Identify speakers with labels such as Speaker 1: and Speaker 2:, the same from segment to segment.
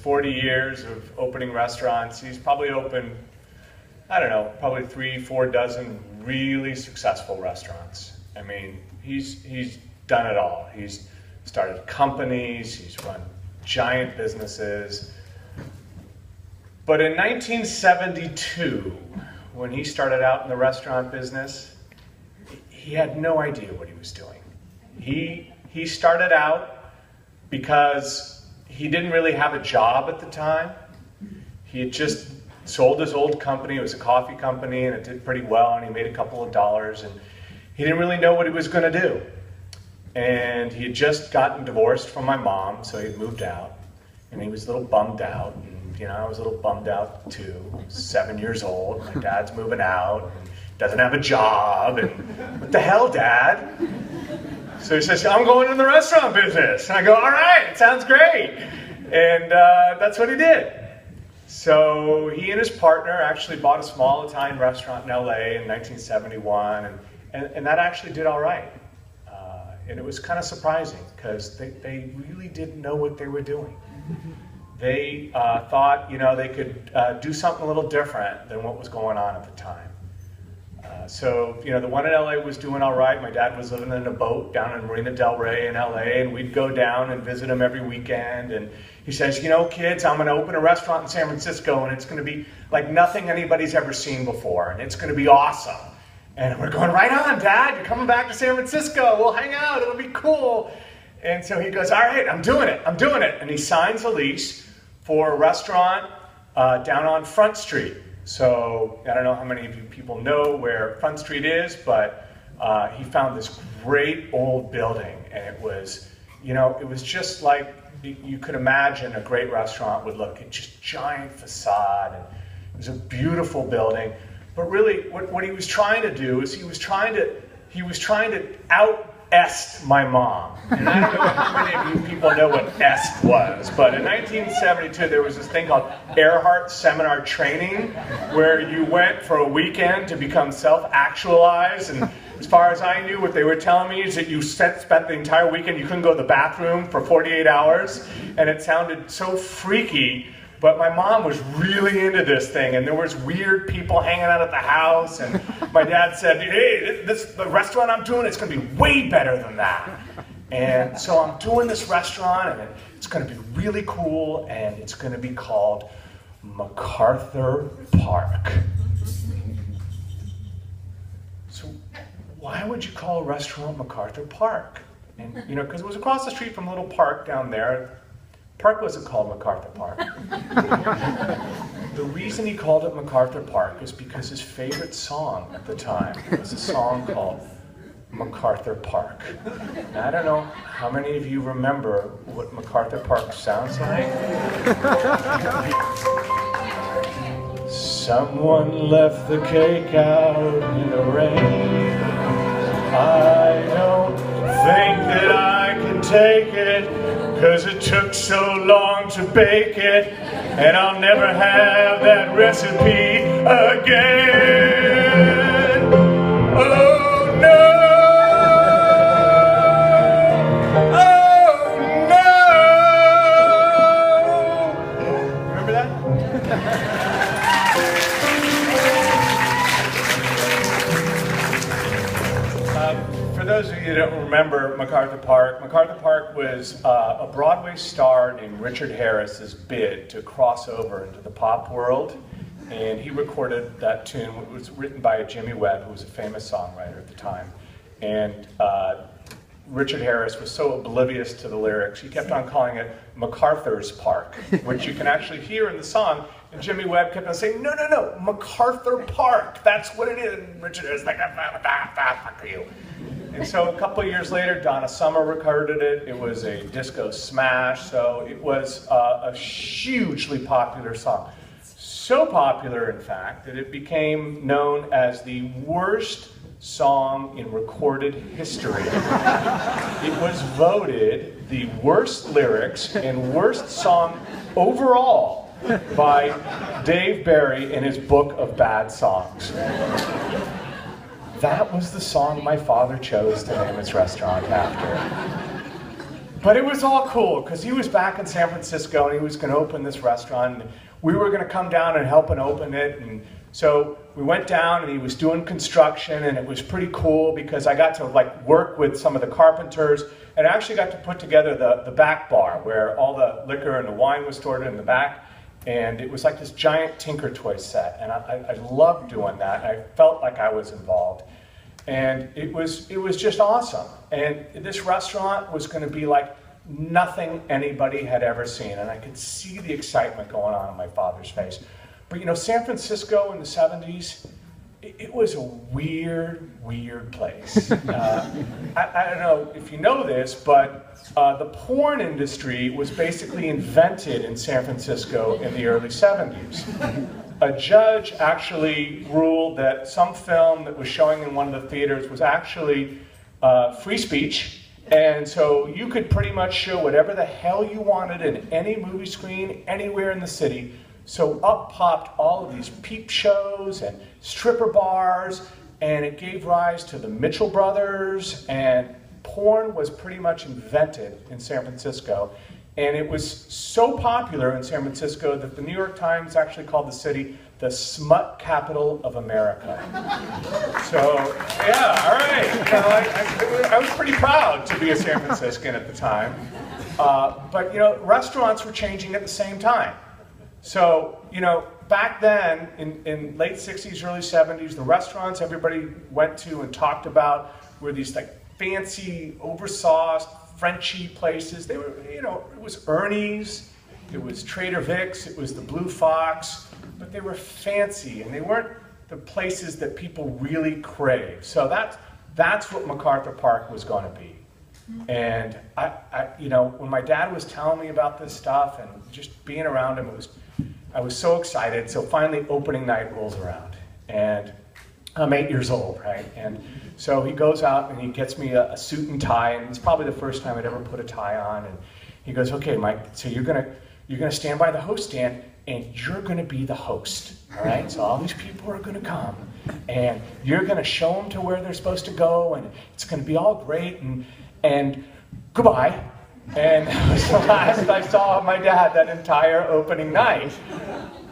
Speaker 1: 40 years of opening restaurants, he's probably opened, I don't know, probably 3-4 dozen really successful restaurants. I mean, he's done it all. He's started companies, he's run giant businesses. But in 1972, when he started out in the restaurant business, he had no idea what he was doing. He started out because he didn't really have a job at the time. He had just sold his old company. It was a coffee company, and it did pretty well, and he made a couple of dollars, and he didn't really know what he was going to do. And he had just gotten divorced from my mom, so he had moved out, and he was a little bummed out. You know, I was a little bummed out too. I was 7 years old. My dad's moving out and doesn't have a job. And what the hell, Dad? So he says, I'm going in the restaurant business. And I go, all right, it sounds great. And that's what he did. So he and his partner actually bought a small Italian restaurant in LA in 1971. And that actually did all right. And it was kind of surprising because they really didn't know what they were doing. They thought, you know, they could do something a little different than what was going on at the time. So, you know, the one in LA was doing all right. My dad was living in a boat down in Marina del Rey in LA, and we'd go down and visit him every weekend. And he says, you know, kids, I'm going to open a restaurant in San Francisco, and it's going to be like nothing anybody's ever seen before, and it's going to be awesome. And we're going, right on, Dad, you're coming back to San Francisco. We'll hang out. It'll be cool. And so he goes, all right, I'm doing it. And he signs a lease for a restaurant down on Front Street. So I don't know how many of you people know where Front Street is, but he found this great old building, and it was, you know, it was just like you could imagine a great restaurant would look. It's just giant facade, and it was a beautiful building. But really, what he was trying to do is he was trying to out-est my mom. And I don't know how many of you people know what est was, but in 1972 there was this thing called Earhart Seminar Training, where you went for a weekend to become self-actualized. And as far as I knew, what they were telling me is that you spent the entire weekend, you couldn't go to the bathroom for 48 hours, and it sounded so freaky. But my mom was really into this thing, and there was weird people hanging out at the house, and my dad said, hey, the restaurant I'm doing, it's going to be way better than that. And so I'm doing this restaurant, and it's going to be really cool, and it's going to be called MacArthur Park. So why would you call a restaurant MacArthur Park? And, you know, because it was across the street from a little park down there. Park wasn't called MacArthur Park. The reason he called it MacArthur Park is because his favorite song at the time was a song called MacArthur Park. Now, I don't know how many of you remember what MacArthur Park sounds like. Someone left the cake out in the rain. I don't think that I can take it, 'cause it took so long to bake it, and I'll never have that recipe again. Oh no! Oh no! Remember that? For those of you who don't remember MacArthur Park was a Broadway star named Richard Harris's bid to cross over into the pop world, and he recorded that tune. It was written by Jimmy Webb, who was a famous songwriter at the time, and Richard Harris was so oblivious to the lyrics, he kept on calling it MacArthur's Park, which you can actually hear in the song. And Jimmy Webb kept on saying, no, MacArthur Park, that's what it is. And Richard Harris was like, fuck you. And so a couple of years later, Donna Summer recorded it. It was a disco smash, so it was a hugely popular song. So popular, in fact, that it became known as the worst song in recorded history. It was voted the worst lyrics and worst song overall by Dave Barry in his book of bad songs. That was the song my father chose to name his restaurant after. But it was all cool because he was back in San Francisco and he was going to open this restaurant. And we were going to come down and help him open it. And so we went down and he was doing construction, and it was pretty cool because I got to like work with some of the carpenters, and I actually got to put together the back bar where all the liquor and the wine was stored in the back. And it was like this giant Tinker Toy set, and I loved doing that. I felt like I was involved, and it was just awesome. And this restaurant was going to be like nothing anybody had ever seen, and I could see the excitement going on in my father's face. But you know, San Francisco in the 70s, it was a weird place. I don't know if you know this, but the porn industry was basically invented in San Francisco in the early 70s. A judge actually ruled that some film that was showing in one of the theaters was actually free speech, and so you could pretty much show whatever the hell you wanted in any movie screen anywhere in the city. So up popped all of these peep shows and stripper bars, and it gave rise to the Mitchell brothers, and porn was pretty much invented in San Francisco. And it was so popular in San Francisco that the New York Times actually called the city the smut capital of America. So, yeah, all right. You know, I was pretty proud to be a San Franciscan at the time. But, you know, restaurants were changing at the same time. So, you know, back then, in late 60s, early 70s, the restaurants everybody went to and talked about were these like fancy, oversauced, Frenchy places. They were, you know, it was Ernie's, it was Trader Vic's, it was the Blue Fox, but they were fancy, and they weren't the places that people really crave. So that's what MacArthur Park was going to be. And I, you know, when my dad was telling me about this stuff and just being around him, I was so excited. So finally, opening night rolls around, and I'm 8 years old, right? And so he goes out and he gets me a suit and tie, and it's probably the first time I'd ever put a tie on. And he goes, "Okay, Mike, so you're gonna stand by the host stand, and you're gonna be the host, all right? So all these people are gonna come, and you're gonna show them to where they're supposed to go, and it's gonna be all great, and goodbye." And that was the last I saw of my dad that entire opening night.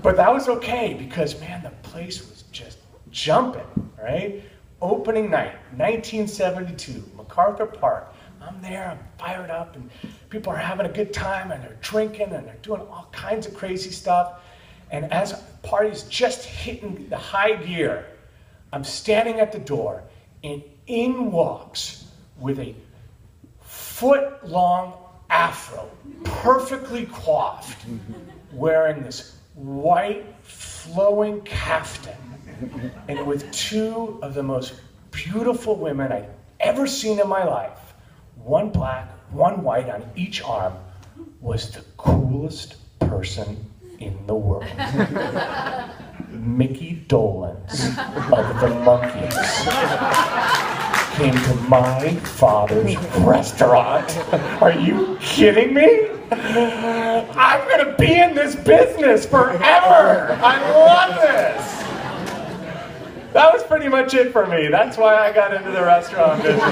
Speaker 1: But that was okay, because man, the place was just jumping, right? Opening night, 1972, MacArthur Park. I'm there, I'm fired up, and people are having a good time, and they're drinking, and they're doing all kinds of crazy stuff. And as the party's just hitting the high gear, I'm standing at the door, and in walks, with a foot-long afro, perfectly coiffed, wearing this white, flowing kaftan, and with two of the most beautiful women I'd ever seen in my life, one black, one white on each arm, was the coolest person in the world. Mickey Dolenz of the Monkees came to my father's restaurant. Are you kidding me? I'm gonna be in this business forever. I love this. That was pretty much it for me. That's why I got into the restaurant business.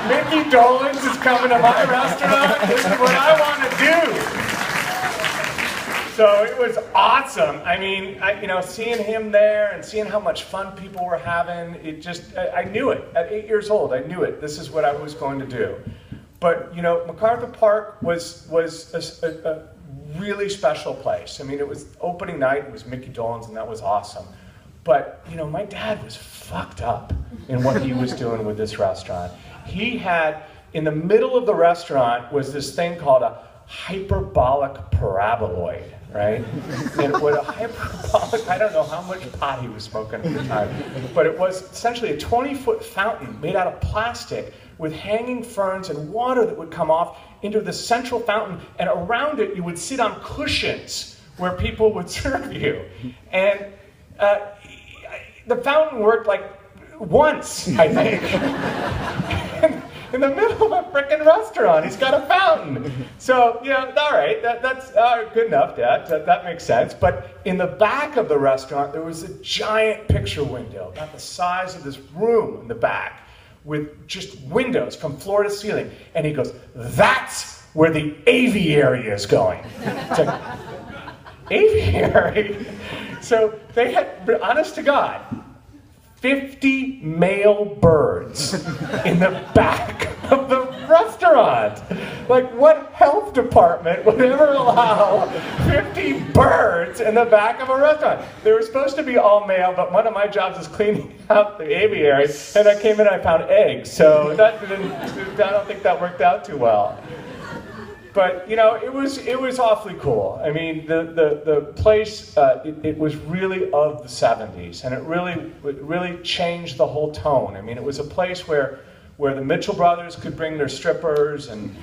Speaker 1: Mickey Dolenz is coming to my restaurant. This is what I want to do. So it was awesome. I mean, you know, seeing him there and seeing how much fun people were having, it just, I knew it. At 8 years old, I knew it. This is what I was going to do. But, you know, MacArthur Park was a really special place. I mean, it was opening night, it was Mickey Dolenz, and that was awesome. But, you know, my dad was fucked up in what he was doing with this restaurant. He had, in the middle of the restaurant, was this thing called a hyperbolic paraboloid, right? And what a hyperbolic, I don't know how much pot he was smoking at the time, but it was essentially a 20-foot fountain made out of plastic with hanging ferns and water that would come off into the central fountain, and around it you would sit on cushions where people would serve you. And the fountain worked like once, I think. In the middle of a frickin' restaurant, he's got a fountain. So, you know, all right, that's good enough, Dad. That makes sense. But in the back of the restaurant, there was a giant picture window, about the size of this room in the back, with just windows from floor to ceiling. And he goes, "That's where the aviary is going." It's like, aviary? So they had, honest to God, 50 male birds in the back of the restaurant. Like, what health department would ever allow 50 birds in the back of a restaurant? They were supposed to be all male, but one of my jobs was cleaning out the aviary, and I came in and I found eggs. So I don't think that worked out too well. But you know, it was awfully cool. I mean, the place it was really of the '70s, and it really changed the whole tone. I mean, it was a place where the Mitchell brothers could bring their strippers, and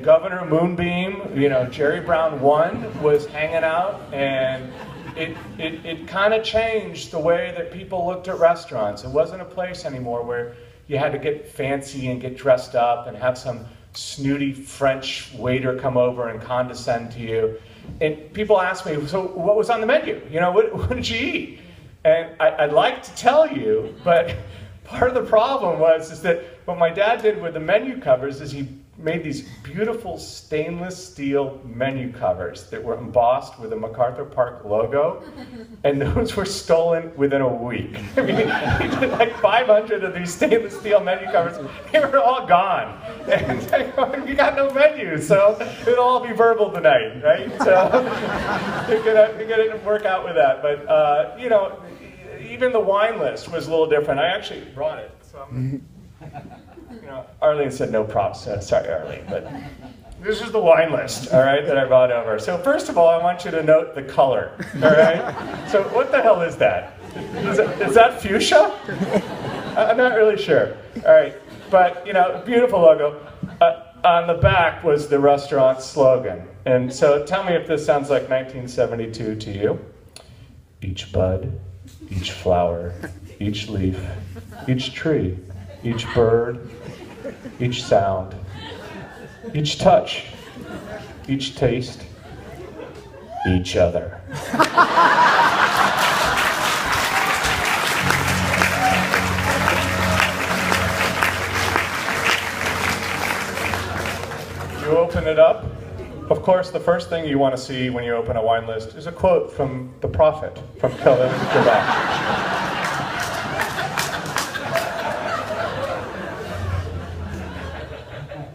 Speaker 1: Governor Moonbeam, you know, Jerry Brown 1 was hanging out, and it kind of changed the way that people looked at restaurants. It wasn't a place anymore where you had to get fancy and get dressed up and have some snooty French waiter come over and condescend to you. And people ask me, so what was on the menu? You know, what did you eat? And I'd like to tell you, but part of the problem is that what my dad did with the menu covers is he made these beautiful stainless steel menu covers that were embossed with a MacArthur Park logo, and those were stolen within a week. I mean, he did like 500 of these stainless steel menu covers. They were all gone. And we got no menus, so it'll all be verbal tonight, right? So it didn't work out with that. But, you know, even the wine list was a little different. I actually brought it. So you know, Arlene said no props. Sorry, Arlene, but this is the wine list, all right, that I brought over. So first of all, I want you to note the color, all right? So what the hell is that? Is that fuchsia? I'm not really sure. All right, but you know, beautiful logo. On the back was the restaurant slogan. And so tell me if this sounds like 1972 to you. Each bud, each flower, each leaf, each tree, each bird, each sound, each touch, each taste, each other. You open it up. Of course, the first thing you want to see when you open a wine list is a quote from the prophet, from Khalil Gibran.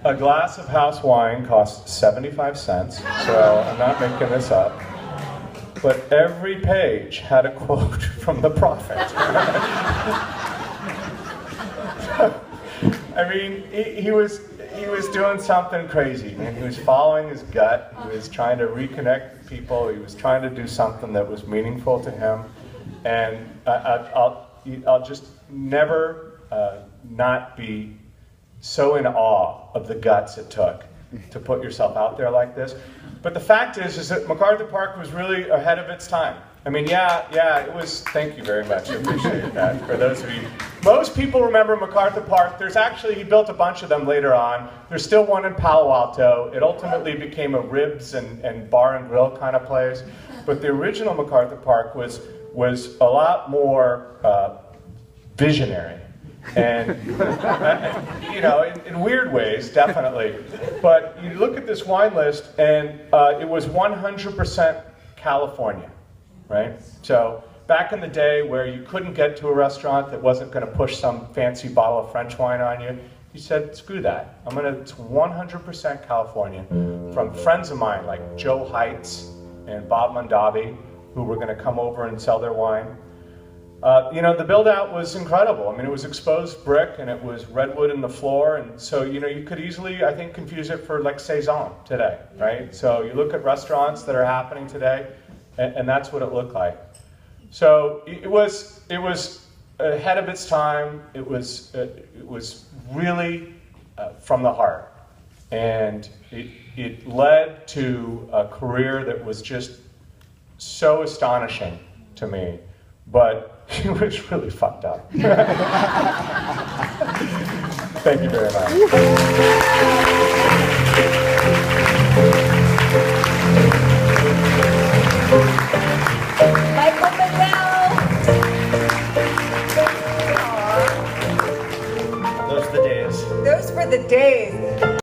Speaker 1: A glass of house wine costs 75 cents, so I'm not making this up. But every page had a quote from the prophet. I mean, he was doing something crazy, and he was following his gut. He was trying to reconnect with people. He was trying to do something that was meaningful to him. And I'll just never not be so in awe of the guts it took to put yourself out there like this. But the fact is that MacArthur Park was really ahead of its time. I mean, yeah, it was. Thank you very much. I appreciate that. For those of you, most people remember MacArthur Park. There's actually, he built a bunch of them later on. There's still one in Palo Alto. It ultimately became a ribs and bar and grill kind of place. But the original MacArthur Park was a lot more visionary. And, you know, in weird ways, definitely. But you look at this wine list, and it was 100% California, right? So back in the day where you couldn't get to a restaurant that wasn't going to push some fancy bottle of French wine on you, you said, screw that. It's 100% California. From friends of mine like Joe Heitz and Bob Mondavi, who were going to come over and sell their wine. You know, the build-out was incredible. I mean, it was exposed brick, and it was redwood in the floor, and so, you know, you could easily, I think, confuse it for, like, Saison today, right? So you look at restaurants that are happening today, and that's what it looked like. So it was ahead of its time. It was really from the heart, and it led to a career that was just so astonishing to me, but it was really fucked up. Thank you very much.